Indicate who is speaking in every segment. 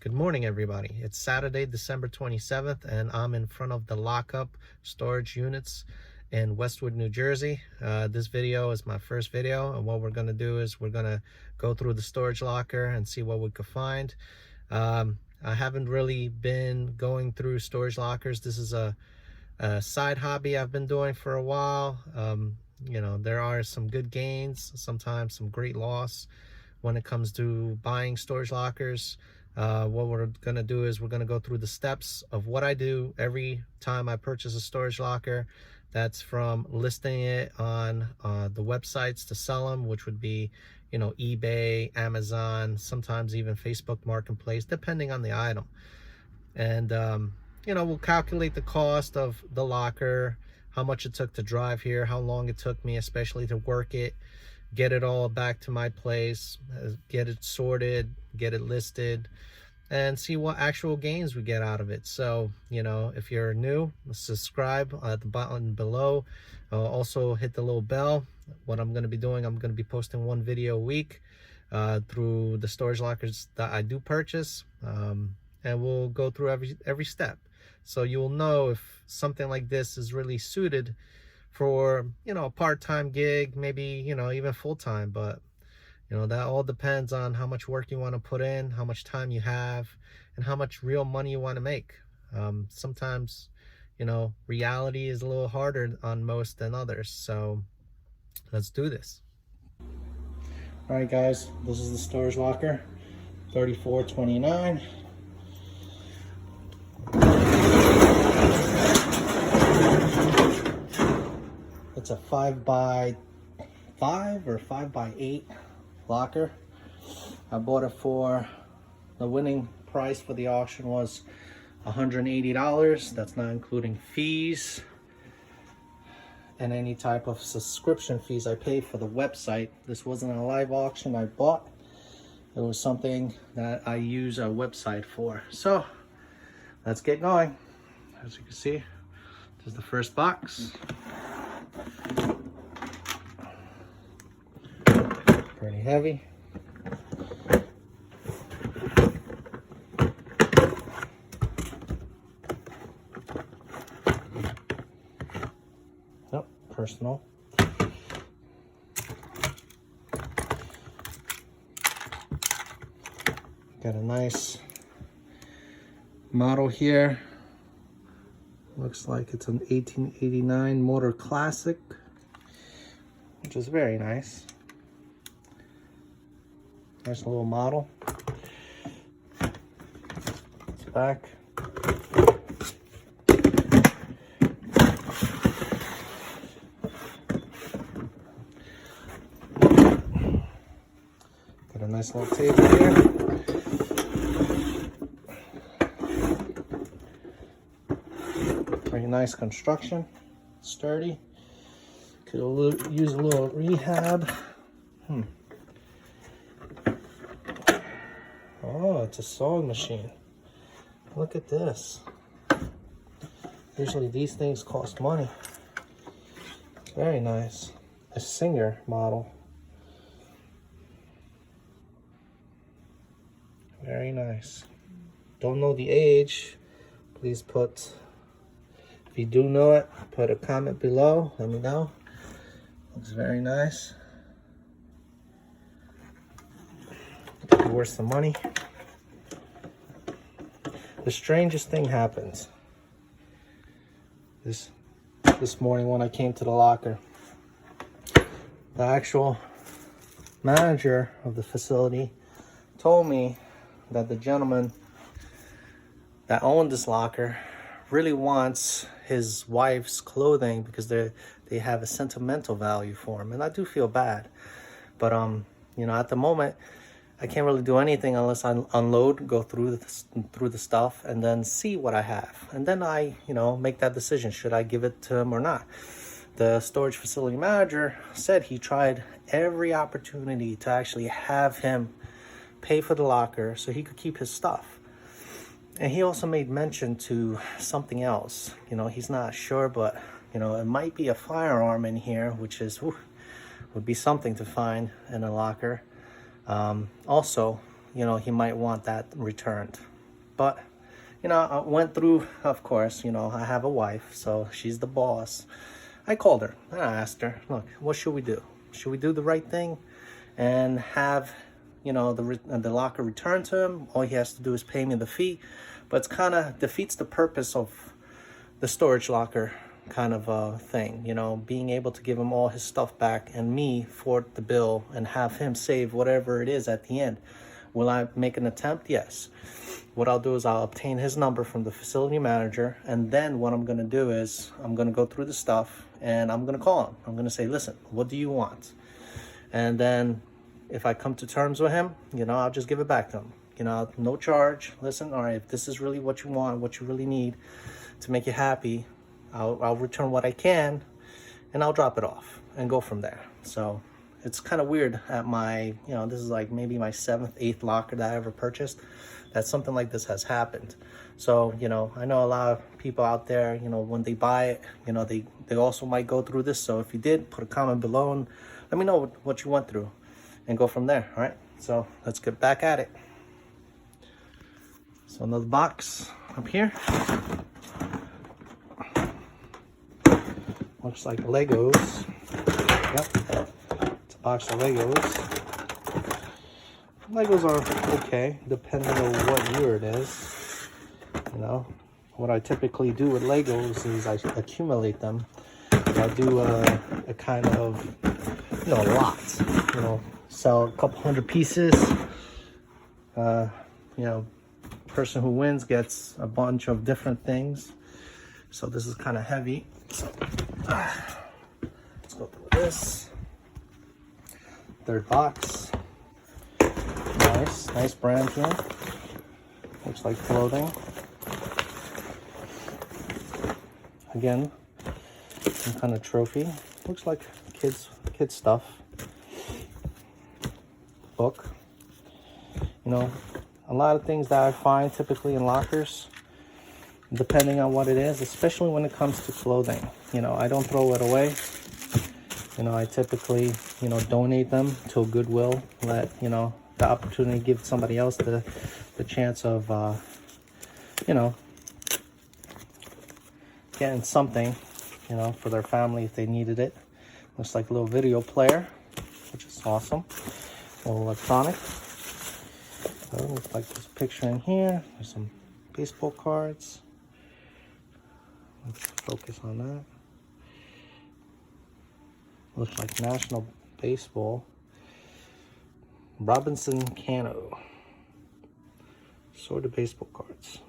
Speaker 1: Good morning, everybody. It's Saturday, December 27th, and I'm in front of the lockup storage units in Westwood, New Jersey. This video is my first video, and what we're going to do is we're going to go through the storage locker and see what we could find. I haven't really been going through storage lockers. This is a side hobby I've been doing for a while. You know, there are some good gains, sometimes some great loss when it comes to buying storage lockers. What we're going to do is we're going to go through the steps of what I do every time I purchase a storage locker. That's from listing it on the websites to sell them, which would be, you know, eBay, Amazon, sometimes even Facebook Marketplace, depending on the item. And, you know, we'll calculate the cost of the locker, how much it took to drive here, how long it took me, especially to work it, get it all back to my place, get it sorted, get it listed, and see what actual gains we get out of it. So, you know, if you're new, subscribe at the button below. Also hit the little bell. What I'm going to be doing, I'm going to be posting one video a week through the storage lockers that I do purchase, and we'll go through every step. So you will know if something like this is really suited for, you know, a part-time gig, maybe, you know, even full-time. But, you know, that all depends on how much work you want to put in, how much time you have, and how much real money you want to make. Sometimes, you know, reality is a little harder on most than others. So let's do this. All right, guys, this is the storage locker, 3429. It's a 5x5 or 5x8 locker. I bought it for, the winning price for the auction was $180. That's not including fees and any type of subscription fees I pay for the website. This wasn't a live auction I bought. It was something that I use a website for. So let's get going. As you can see, this is the first box. Pretty heavy. Yep, personal. Got a nice model here. Looks like it's an 1889 Motor Classic, which is very nice. Nice little model. It's back. Got a nice little table here. Very nice construction, sturdy. Could use a little rehab. Oh, it's a sewing machine. Look at this. Usually these things cost money. Very nice. A Singer model. Very nice. Don't know the age. Please put, if you do know it, put a comment below. Let me know. Looks very nice. Could be worth some money. The strangest thing happens. This morning when I came to the locker, the actual manager of the facility told me that the gentleman that owned this locker really wants his wife's clothing because they have a sentimental value for him, and I do feel bad. But you know, at the moment, I can't really do anything unless I unload, go through the stuff, and then see what I have, and then I, you know, make that decision. Should I give it to him or not? The storage facility manager said he tried every opportunity to actually have him pay for the locker so he could keep his stuff. And he also made mention to something else. You know, he's not sure, but, you know, it might be a firearm in here, which is would be something to find in a locker. Also, you know, he might want that returned. But you know, I went through, of course, you know, I have a wife, so she's the boss. I called her and I asked her, look, what should we do? Should we do the right thing and have, you know, the locker returned to him? All he has to do is pay me the fee. But it's kind of defeats the purpose of the storage locker kind of thing, you know, being able to give him all his stuff back and me for the bill and have him save whatever it is at the end. Will I make an attempt? Yes. What I'll do is I'll obtain his number from the facility manager, and then what I'm going to do is I'm going to go through the stuff and I'm going to call him. I'm going to say, listen, what do you want? And then if I come to terms with him, you know, I'll just give it back to him. You know, no charge. Listen, all right, if this is really what you want, what you really need to make you happy, I'll return what I can and I'll drop it off and go from there. So it's kind of weird at my, you know, this is like maybe my 7th, 8th locker that I ever purchased, that something like this has happened. So, you know, I know a lot of people out there, you know, when they buy it, you know, they also might go through this. So if you did, put a comment below and let me know what you went through and go from there. All right, so let's get back at it. So another box up here. Looks like Legos. Yep, it's a box of Legos. Legos are okay, depending on what year it is. You know, what I typically do with Legos is I accumulate them. I do a kind of, you know, a lot. You know, sell a couple hundred pieces. You know, person who wins gets a bunch of different things. So this is kind of heavy. So let's go through this. Third box. Nice brand here. Looks like clothing. Again, some kind of trophy. Looks like kids stuff. Book. You know, a lot of things that I find typically in lockers, depending on what it is, especially when it comes to clothing. You know, I don't throw it away. You know, I typically, you know, donate them to a Goodwill. Let, you know, the opportunity to give somebody else the chance of, you know, getting something, you know, for their family if they needed it. Looks like a little video player, which is awesome. A little electronic. So looks like this picture in here. There's some baseball cards. Let's focus on that. Looks like National Baseball. Robinson Cano. Sort of baseball cards.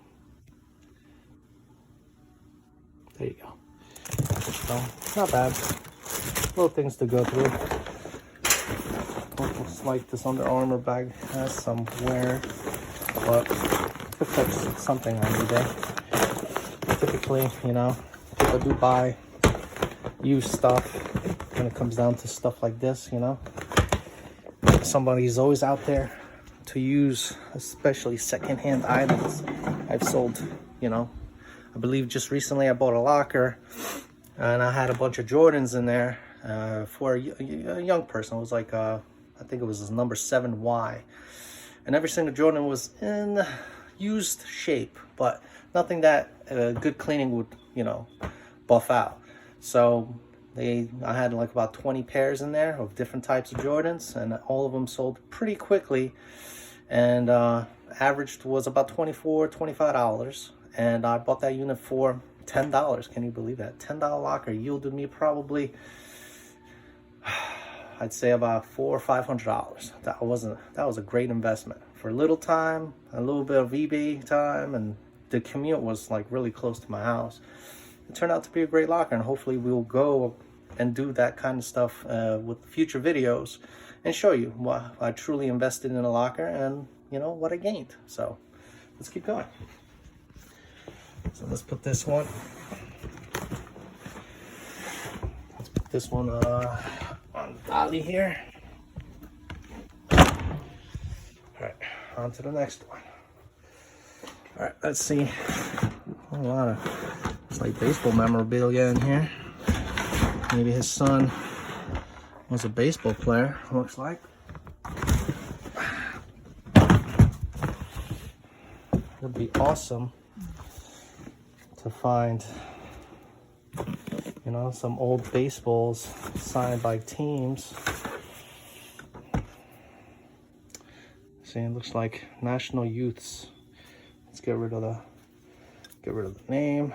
Speaker 1: There you go. So, not bad. Little things to go through. Looks like this Under Armour bag has some wear, but could fetch something on eBay. Typically, you know, people do buy used stuff when it comes down to stuff like this, you know. Somebody's always out there to use, especially secondhand items. I've sold, you know, I believe just recently I bought a locker and I had a bunch of Jordans in there for a young person. It was like, I think it was his number 7Y. And every single Jordan was in used shape, but nothing that good cleaning would, you know, buff out. So I had like about 20 pairs in there of different types of Jordans, and all of them sold pretty quickly, and averaged was about $24, $25. And I bought that unit for $10. Can you believe that? $10 locker yielded me probably, I'd say about $400 or $500. That was a great investment for a little time, a little bit of eBay time, and the commute was like really close to my house. It turned out to be a great locker, and hopefully we'll go and do that kind of stuff with future videos and show you what I truly invested in a locker and, you know, what I gained. So let's keep going. So let's put this one. Let's put this one on dolly here. All right, on to the next one. All right, let's see. A lot of, it's like baseball memorabilia in here. Maybe his son was a baseball player, looks like. would be awesome to find, you know, some old baseballs signed by teams. See, it looks like National Youths. Let's get rid of the name.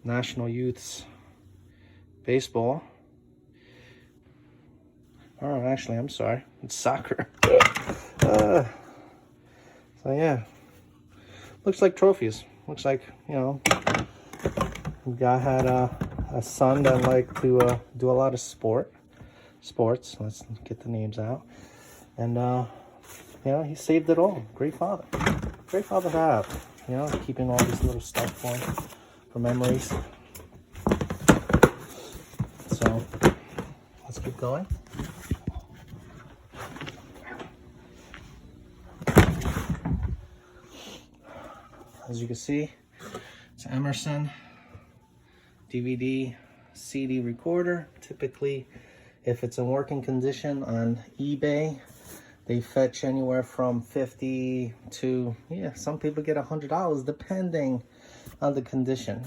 Speaker 1: National Youths baseball. Oh, actually, I'm sorry. It's soccer. So yeah, looks like trophies. Looks like, you know, the guy had a son that liked to do a lot of sports. Let's get the names out. And you know, he saved it all. Great father. Great father to have. You know, keeping all this little stuff for memories. So let's keep going. As you can see, it's an Emerson DVD CD recorder. Typically, if it's in working condition on eBay, they fetch anywhere from $50 to, yeah, some people get $100 depending on the condition.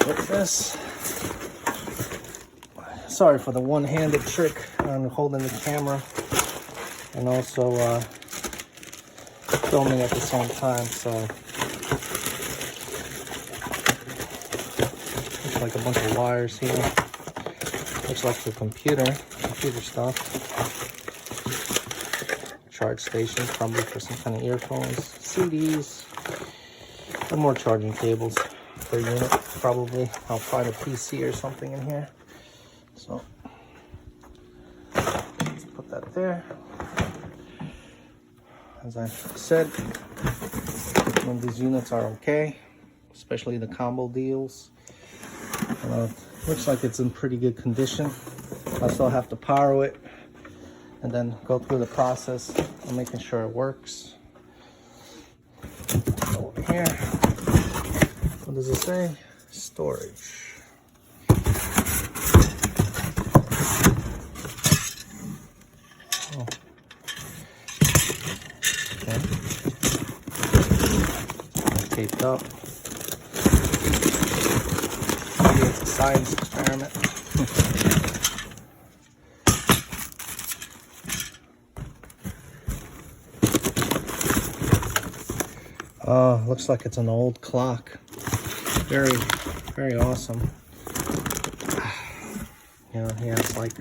Speaker 1: With this, sorry for the one-handed trick on holding the camera and also filming at the same time. So looks like a bunch of wires here. Looks like the computer stuff. Charge station, probably for some kind of earphones, CDs, and more charging cables per unit. Probably I'll find a PC or something in here. So let's put that there. As I said, when these units are okay, especially the combo deals. Looks like it's in pretty good condition. I still have to power it and then go through the process of making sure it works. Over here, what does it say? Storage. Oh. Okay. Taped up. Maybe it's a science experiment. Oh, looks like it's an old clock. Very, very awesome. You know, he has like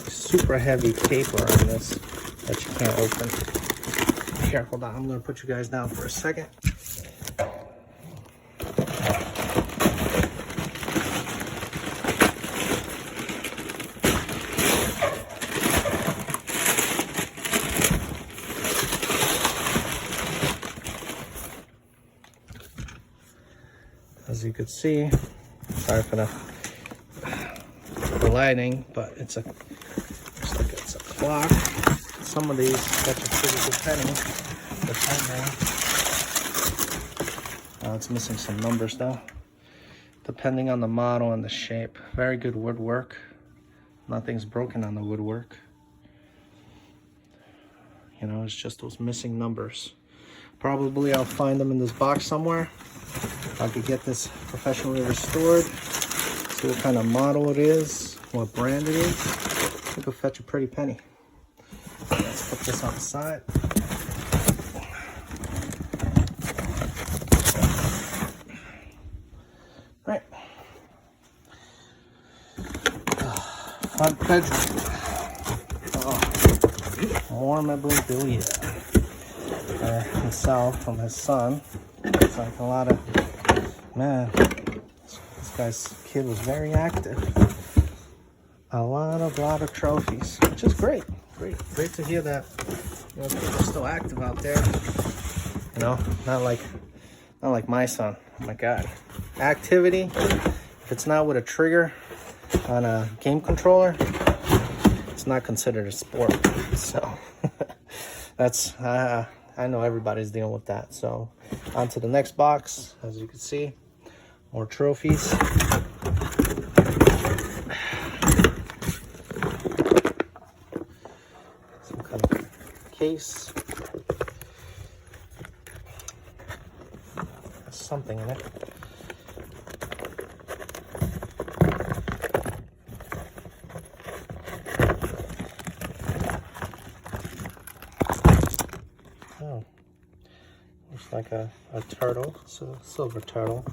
Speaker 1: super heavy paper on this that you can't open. Here, hold on. I'm going to put you guys down for a second. As you could see, sorry for the lighting, but it's a clock. Some of these fetch a pretty good penny, depending. It's missing some numbers though. Depending on the model and the shape. Very good woodwork. Nothing's broken on the woodwork. You know, it's just those missing numbers. Probably I'll find them in this box somewhere. If I could get this professionally restored, see what kind of model it is, what brand it is, it could fetch a pretty penny. Let's put this on the side. Right. Front bedroom. Oh, more memorabilia. Himself from his son. It's like a lot of, man, this guy's kid was very active. A lot of trophies, which is great. Great to hear that, you know, people are still active out there. You know, not like my son. Oh my God, activity. If it's not with a trigger on a game controller, it's not considered a sport. So that's I know everybody's dealing with that. So on to the next box. As you can see, more trophies. case. There's something in it. Oh, looks like a turtle, so a silver turtle.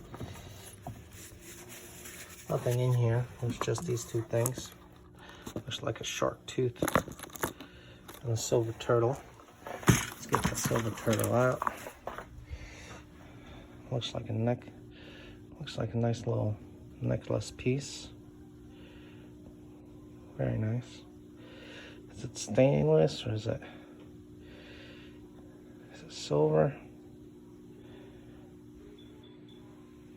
Speaker 1: Nothing in here. There's just these two things. Looks like a shark tooth and a silver turtle. Let's get the silver turtle out. Looks like a neck. Looks like a nice little necklace piece. Very nice. Is it stainless or is it silver?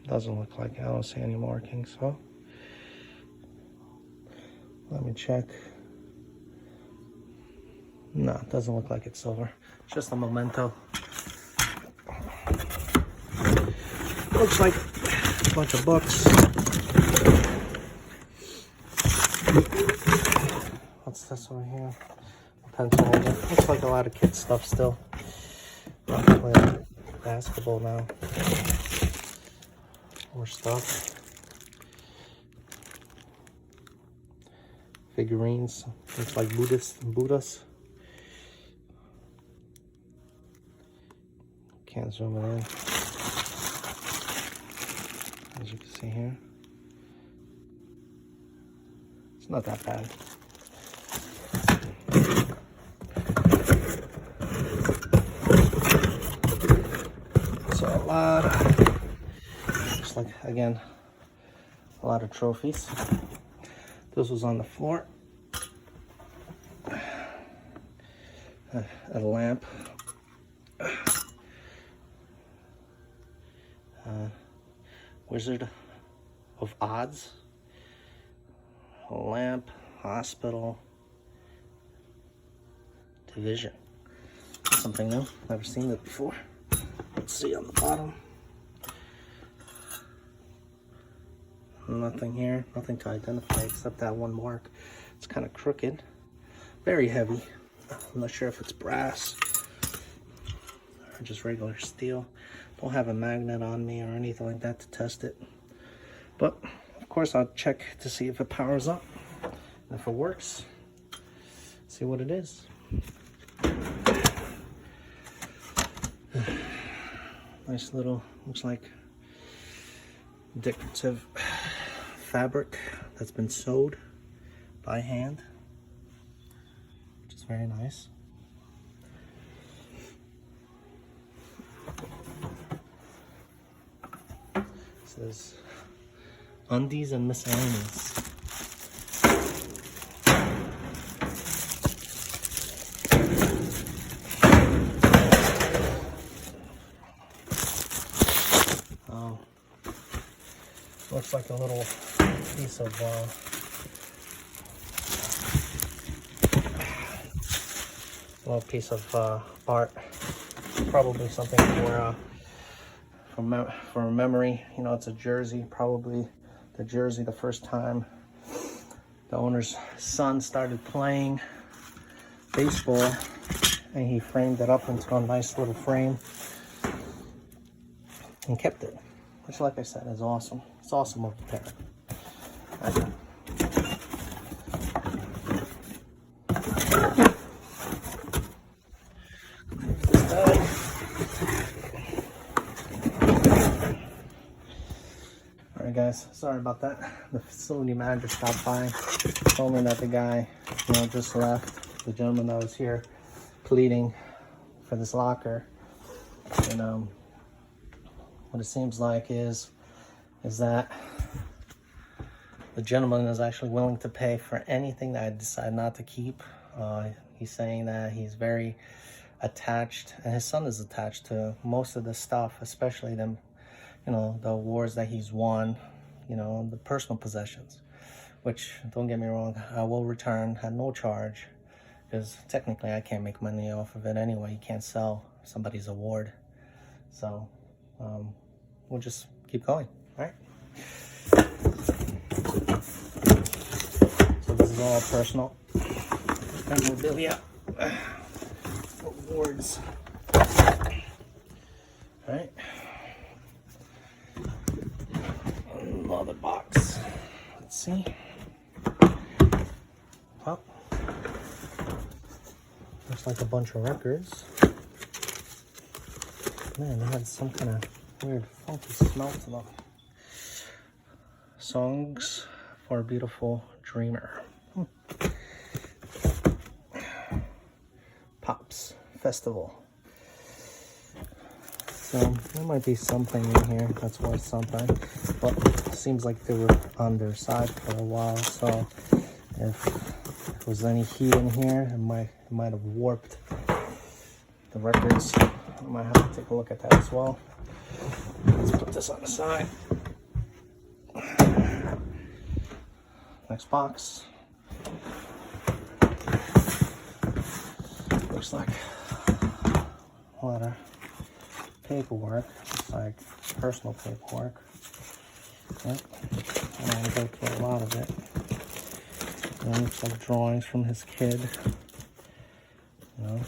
Speaker 1: Doesn't look like it. I don't see any markings, so let me check. No, it doesn't look like it's silver. It's just a memento. Looks like a bunch of books. What's this over here? A pencil holder. Looks like a lot of kids' stuff still. I'm playing basketball now. More stuff. Figurines. Looks like Buddhas. Can't zoom it in. As you can see here. It's not that bad. So a lot of, looks like, again, a lot of trophies. This was on the floor. A lamp. Wizard of Oz. A lamp. Hospital. Division. Something new. Never seen it before. Let's see on the bottom. Nothing here. Nothing to identify except that one mark. It's kind of crooked. Very heavy. I'm not sure if it's brass or just regular steel. Don't have a magnet on me or anything like that to test it. But of course I'll check to see if it powers up. And if it works, see what it is. Nice little, looks like decorative fabric that's been sewed by hand, which is very nice. It says undies and miscellaneous. Oh, looks like a little piece of art. Probably something for memory. You know, it's a jersey. Probably the jersey the first time the owner's son started playing baseball, and he framed it up into a nice little frame and kept it, which, like I said, is awesome. It's awesome of the parent. Alright guys, sorry about that. The facility manager stopped by, told me that the guy, you know, just left. The gentleman that was here pleading for this locker. And what it seems like is that the gentleman is actually willing to pay for anything that I decide not to keep. He's saying that he's very attached, and his son is attached to most of the stuff, especially them, you know, the awards that he's won, you know, the personal possessions, which, don't get me wrong, I will return at no charge, because technically I can't make money off of it anyway. You can't sell somebody's award. So we'll just keep going, all right? So this is all personal memorabilia. boards. Alright. Another box. Let's see. Oh. Looks like a bunch of records. Man, they had some kind of weird funky smell to them. Songs for a Beautiful Dreamer. Pops Festival. So there might be something in here that's worth something, but it seems like they were on their side for a while. So if there was any heat in here, it might have warped the records. I might have to take a look at that as well. Let's put this on the side. Next box. Looks like a lot of paperwork. Looks like personal paperwork. Yep. I'm gonna go through a lot of it. And it looks like drawings from his kid. You know.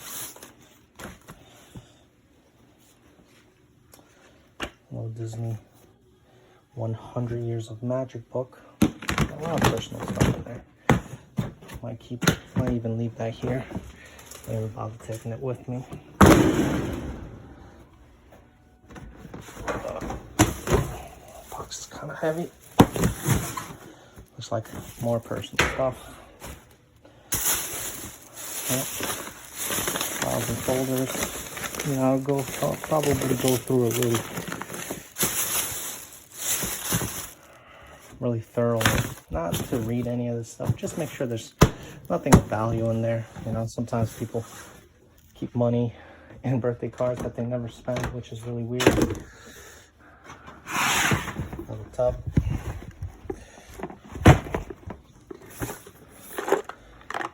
Speaker 1: Walt Disney 100 Years of Magic book. A lot of personal stuff in there. Might even leave that here. Never bother taking it with me. Box is kind of heavy. Looks like more personal stuff. Yep. Files and folders. You know, I'll probably go through it really thoroughly. Not to read any of this stuff. Just make sure there's nothing of value in there. You know, sometimes people keep money in birthday cards that they never spend, which is really weird. Little tub.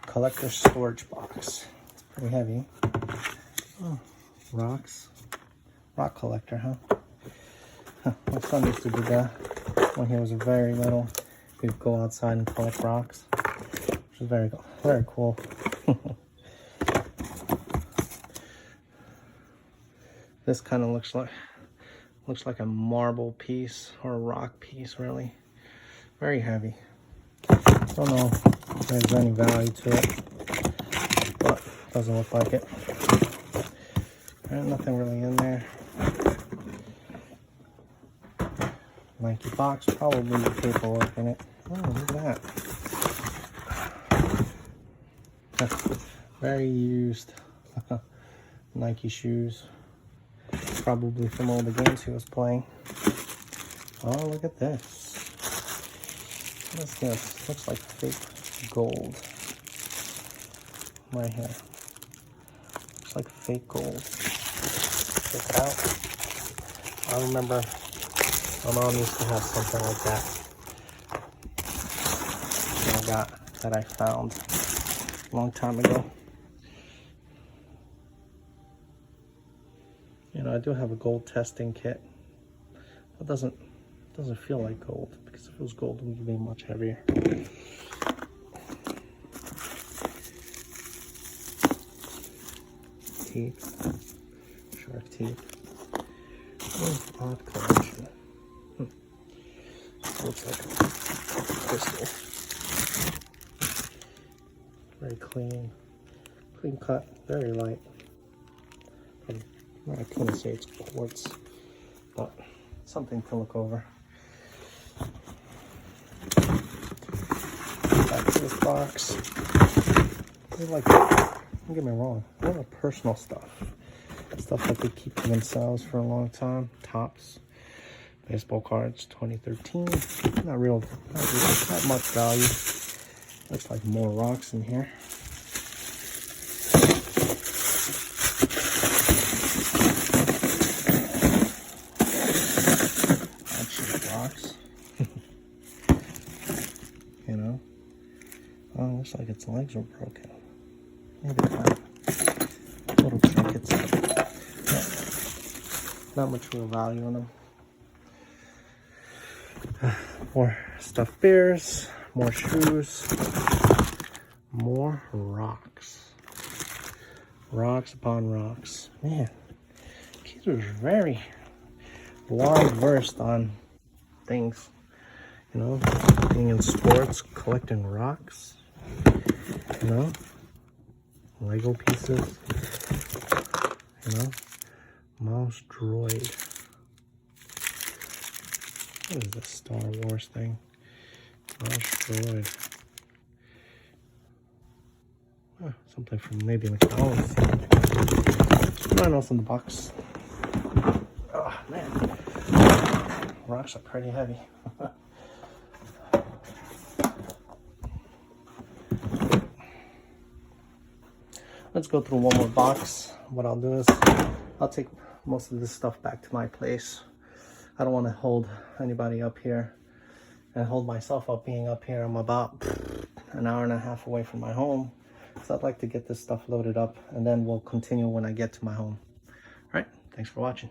Speaker 1: Collector storage box. It's pretty heavy. Oh, rocks. Rock collector, huh? My son used to do that when he was very little. He'd go outside and collect rocks, which is very cool. This kind of looks like a marble piece or a rock piece, really. Very heavy. Don't know if there's any value to it, but it doesn't look like it. There's nothing really in there. Nike box, probably the paperwork in it. Oh, look at that. Very used Nike shoes. Probably from all the games he was playing. Oh, look at this. What is this? Looks like fake gold. Right here. Looks like fake gold. Check it out. I remember my mom used to have something like that. That I found a long time ago. You know, I do have a gold testing kit. It doesn't feel like gold, because if it was gold, it would be much heavier. Teeth, shark teeth. Odd collection. Looks like a crystal. Very clean cut, very light. I couldn't say it's quartz, but something to look over. Back to this box. Like, don't get me wrong, a lot of personal stuff. Stuff that they keep to themselves for a long time. Tops. Baseball cards, 2013. Not much value. Looks like more rocks in here. Actually, rocks. You know. Oh, looks like its legs were broken. Maybe not. Little trinkets. Not much real value in them. More stuffed bears, more shoes, more rocks. Rocks upon rocks. Man, kids are very well versed on things. You know, being in sports, collecting rocks. You know, Lego pieces. You know, mouse droid. What is this Star Wars thing? Mouse droid. Oh, something from maybe McDonald's. Nothing else in the box. Oh man, rocks are pretty heavy. Let's go through one more box. What I'll do is I'll take most of this stuff back to my place. I don't want to hold anybody up here and hold myself up being up here. I'm about an hour and a half away from my home. So I'd like to get this stuff loaded up and then we'll continue when I get to my home. All right, thanks for watching.